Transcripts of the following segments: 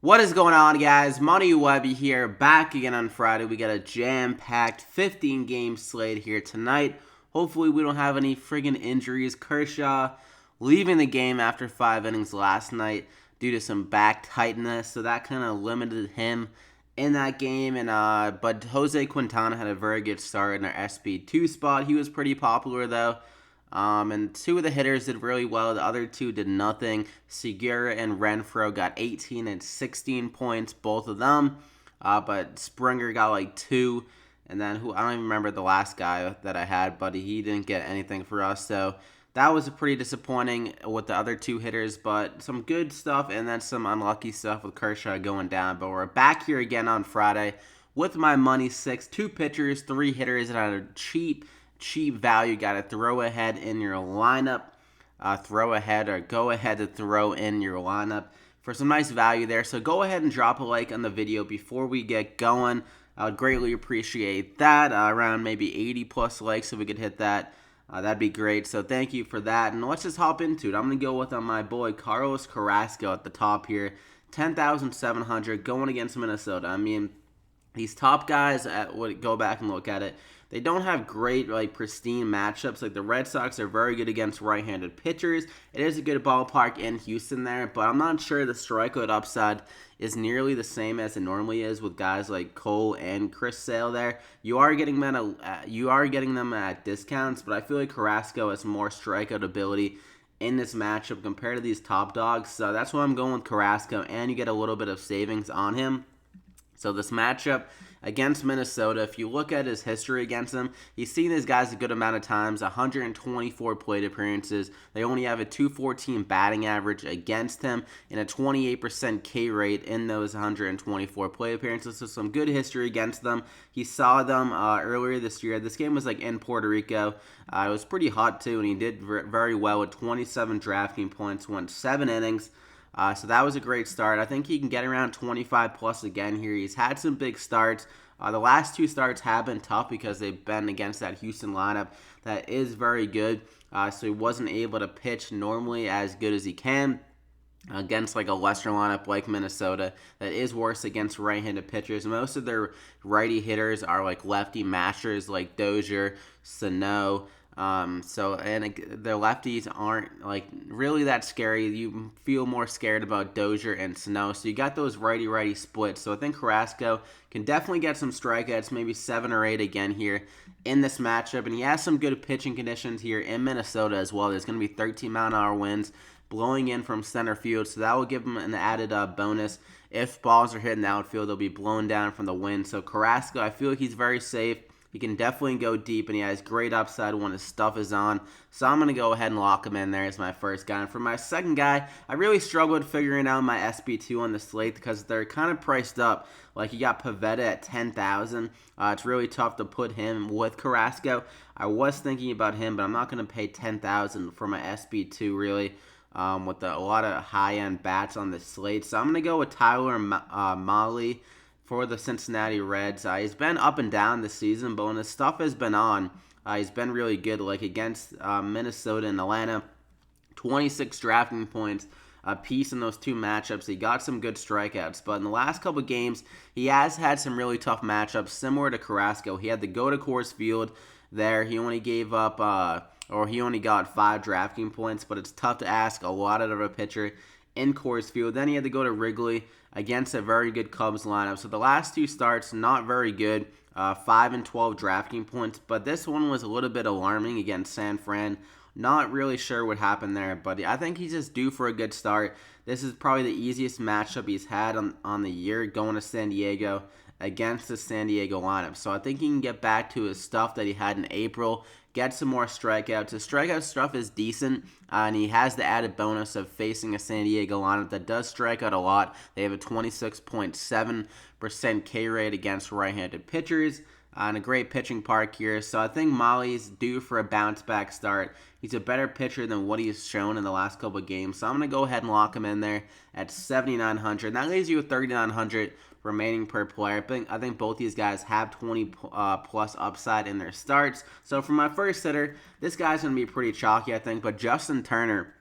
What is going on, guys? Money Webby here, back again on Friday. We got a jam-packed 15-game slate here tonight. Hopefully we don't have any friggin' injuries. Kershaw leaving the game after 5 innings last night due to some back tightness, so that kind of limited him in that game. But Jose Quintana had a very good start in our SB2 spot. He was pretty popular, though. And two of the hitters did really well. The other two did nothing. Segura and Renfroe got 18 and 16 points, both of them. But Springer got like 2. And then I don't even remember the last guy that I had, but he didn't get anything for us. So that was pretty disappointing with the other 2 hitters, but some good stuff and then some unlucky stuff with Kershaw going down. But we're back here again on Friday with my money 6. 2 pitchers, 3 hitters, and at a cheap value. Got to throw ahead in your lineup. Throw ahead or go ahead to throw in your lineup for some nice value there. So go ahead and drop a like on the video before we get going. I would greatly appreciate that. Around maybe 80 plus likes if we could hit that. That'd be great. So thank you for that. And let's just hop into it. I'm going to go with my boy Carlos Carrasco at the top here. 10,700 going against Minnesota. I mean, these top guys, go back and look at it, they don't have great, pristine matchups. Like, the Red Sox are very good against right-handed pitchers. It is a good ballpark in Houston there, but I'm not sure the strikeout upside is nearly the same as it normally is with guys like Cole and Chris Sale there. You are getting them at discounts, but I feel like Carrasco has more strikeout ability in this matchup compared to these top dogs. So that's why I'm going with Carrasco, and you get a little bit of savings on him. So this matchup against Minnesota, if you look at his history against them, he's seen these guys a good amount of times, 124 plate appearances. They only have a 214 batting average against him and a 28% K rate in those 124 plate appearances. So some good history against them. He saw them earlier this year. This game was in Puerto Rico. It was pretty hot too, and he did very well with 27 DraftKings points, went 7 innings. So that was a great start. I think he can get around 25 plus again here. He's had some big starts. The last 2 starts have been tough because they've been against that Houston lineup that is very good. So he wasn't able to pitch normally as good as he can against a lesser lineup like Minnesota that is worse against right-handed pitchers. Most of their righty hitters are lefty mashers like Dozier, Sano. The lefties aren't really that scary. You feel more scared about Dozier and Sano. So you got those righty splits. So I think Carrasco can definitely get some strikeouts, maybe 7 or 8 again here in this matchup. And he has some good pitching conditions here in Minnesota as well. There's going to be 13-mile-an-hour winds blowing in from center field, so that will give him an added bonus. If balls are hitting the outfield, they'll be blown down from the wind. So Carrasco, I feel like he's very safe. He can definitely go deep, and he has great upside when his stuff is on. So I'm going to go ahead and lock him in there as my first guy. And for my second guy, I really struggled figuring out my SB2 on the slate because they're kind of priced up. You got Pivetta at 10,000. It's really tough to put him with Carrasco. I was thinking about him, but I'm not going to pay 10,000 for my SB2 really. With a lot of high-end bats on the slate. So I'm going to go with Tyler MAHLE for the Cincinnati Reds. He's been up and down this season, but when his stuff has been on, he's been really good. Against Minnesota and Atlanta, 26 drafting points a piece in those 2 matchups. He got some good strikeouts, but in the last couple of games, he has had some really tough matchups, similar to Carrasco. He had to go to Coors Field there. He only gave up, he only got 5 drafting points, but it's tough to ask a lot out of a pitcher in Coors Field. Then he had to go to Wrigley against a very good Cubs lineup. So the last 2 starts, not very good. 5 and 12 drafting points, but this one was a little bit alarming against San Fran. Not really sure what happened there, but I think he's just due for a good start. This is probably the easiest matchup he's had on the year, going to San Diego against the San Diego lineup. So I think he can get back to his stuff that he had in April, get some more strikeouts. His strikeout stuff is decent, and he has the added bonus of facing a San Diego lineup that does strike out a lot. They have a 26.7% K rate against right-handed pitchers, and a great pitching park here. So I think Mahle's due for a bounce-back start. He's a better pitcher than what he's shown in the last couple of games. So I'm going to go ahead and lock him in there at 7,900. And that leaves you with 3,900 remaining per player. I think both these guys have 20 plus upside in their starts. So for my first hitter, this guy's going to be pretty chalky, I think. But Justin Turner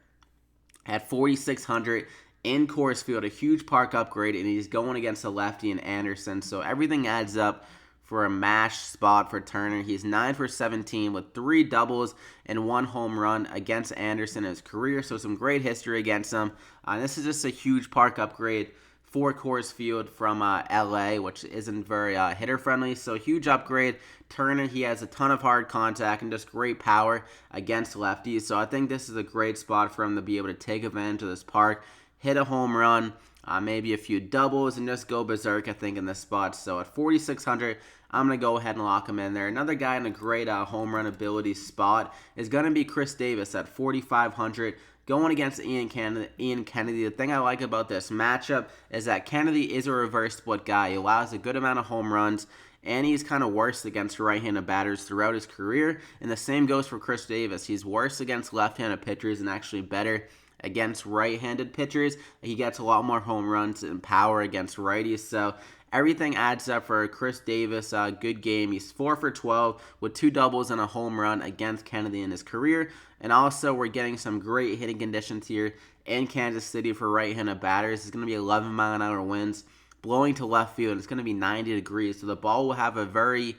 at 4,600 in Coors Field, a huge park upgrade, and he's going against a lefty in Anderson. So everything adds up for a mash spot for Turner. He's 9 for 17 with 3 doubles and 1 home run against Anderson in his career. So some great history against him. This is just a huge park upgrade for Coors Field from LA, which isn't very hitter friendly. So huge upgrade. Turner, he has a ton of hard contact and just great power against lefties. So I think this is a great spot for him to be able to take advantage of this park, hit a home run, maybe a few doubles, and just go berserk, I think, in this spot. So at 4,600, I'm going to go ahead and lock him in there. Another guy in a great home run ability spot is going to be Chris Davis at 4,500. Going against Ian Kennedy. The thing I like about this matchup is that Kennedy is a reverse split guy. He allows a good amount of home runs, and he's kind of worse against right-handed batters throughout his career. And the same goes for Chris Davis. He's worse against left-handed pitchers and actually better against right-handed pitchers. He gets a lot more home runs and power against righties. So everything adds up for Chris Davis. Good game. He's 4 for 12 with 2 doubles and a home run against Kennedy in his career. And also, we're getting some great hitting conditions here in Kansas City for right-handed batters. It's going to be 11-mile-an-hour winds blowing to left field. It's going to be 90 degrees. So the ball will have a very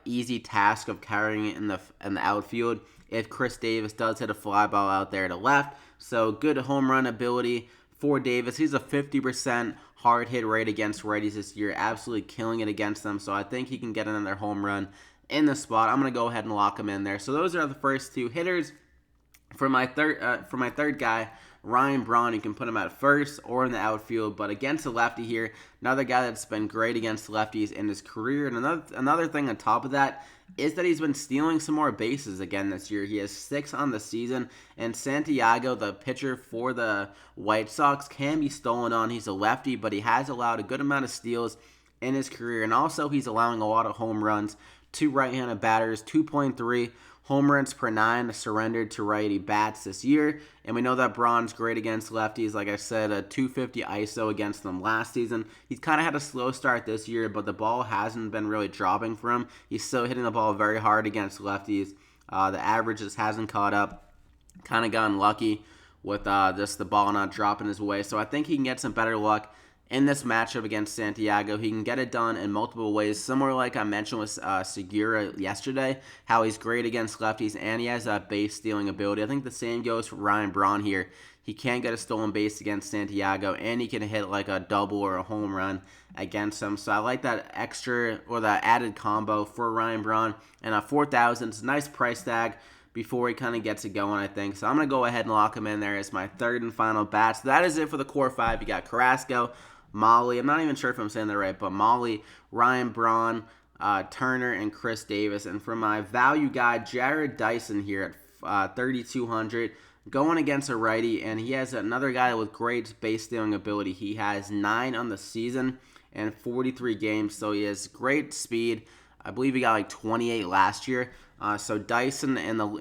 easy task of carrying it in the outfield if Chris Davis does hit a fly ball out there to left. So good home run ability for Davis. He's a 50% hard hit rate against righties this year, absolutely killing it against them. So I think he can get another home run in the spot. I'm going to go ahead and lock him in there. So those are the first 2 hitters. For my third guy, Ryan Braun, you can put him at first or in the outfield, but against a lefty here, another guy that's been great against lefties in his career. And another thing on top of that is that he's been stealing some more bases again this year. He has 6 on the season, and Santiago, the pitcher for the White Sox, can be stolen on. He's a lefty, but he has allowed a good amount of steals in his career, and also he's allowing a lot of home runs to right-handed batters, 2.3 home runs per 9 surrendered to righty bats this year. And we know that Braun's great against lefties. Like I said, a 250 ISO against them last season. He's kind of had a slow start this year, but the ball hasn't been really dropping for him. He's still hitting the ball very hard against lefties. The average just hasn't caught up. Kind of gotten lucky with just the ball not dropping his way. So I think he can get some better luck in this matchup against Santiago. He can get it done in multiple ways, similar like I mentioned with Segura yesterday, how he's great against lefties and he has that base stealing ability. I think the same goes for Ryan Braun here. He can get a stolen base against Santiago, and he can hit like a double or a home run against him. So I like that extra or that added combo for Ryan Braun. And 4,000, it's a nice price tag before he kind of gets it going, I think. So I'm going to go ahead and lock him in there as my third and final bat. So that is it for the core 5. You got Carrasco, MAHLE, I'm not even sure if I'm saying that right, but MAHLE, Ryan Braun, Turner, and Chris Davis. And for my value guy, JARROD DYSON here at 3,200, going against a righty, and he has another guy with great base stealing ability. He has 9 on the season and 43 games, so he has great speed. I believe he got like 28 last year. So Dyson,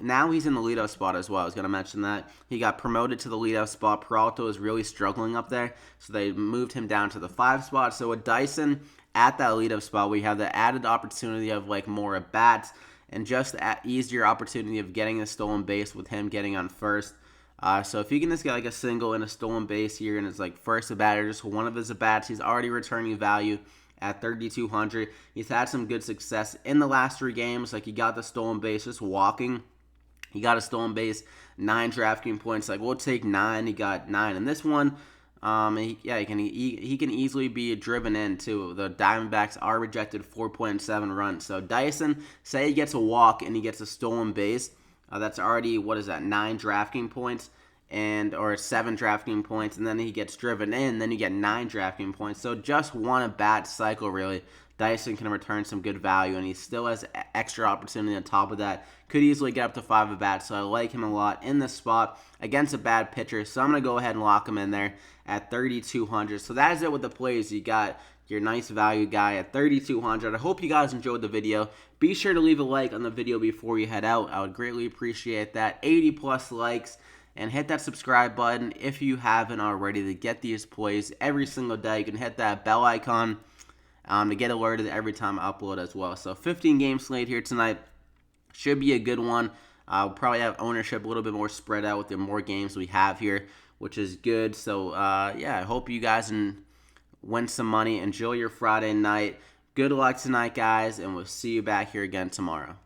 now he's in the leadoff spot as well. I was going to mention that. He got promoted to the leadoff spot. Peralta is really struggling up there, so they moved him down to the 5 spot. So with Dyson at that leadoff spot, we have the added opportunity of like more at-bats and just easier opportunity of getting a stolen base with him getting on first. So if he can just get like a single and a stolen base here and it's like first at-bat or just one of his at-bats, he's already returning value at 3,200. He's had some good success in the last 3 games. Like he got the stolen base just walking. He got a stolen base, 9 DraftKings points. Like we'll take 9. He got 9 in this one. He can easily be driven in too. The Diamondbacks are rejected 4.7 runs. So Dyson, say he gets a walk and he gets a stolen base. That's already, 9 DraftKings points or 7 DraftKings points, and then he gets driven in, then you get 9 DraftKings points. So just one at-bat cycle, really. Dyson can return some good value, and he still has extra opportunity on top of that. Could easily get up to 5 at-bats, so I like him a lot in this spot against a bad pitcher. So I'm going to go ahead and lock him in there at 3,200. So that is it with the plays. You got your nice value guy at 3,200. I hope you guys enjoyed the video. Be sure to leave a like on the video before you head out. I would greatly appreciate that. 80 plus likes. And hit that subscribe button if you haven't already to get these plays every single day. You can hit that bell icon to get alerted every time I upload as well. So 15 game slate here tonight. Should be a good one. We'll probably have ownership a little bit more spread out with the more games we have here which is good. So, yeah, I hope you guys win some money. Enjoy your Friday night. Good luck tonight, guys, and we'll see you back here again tomorrow.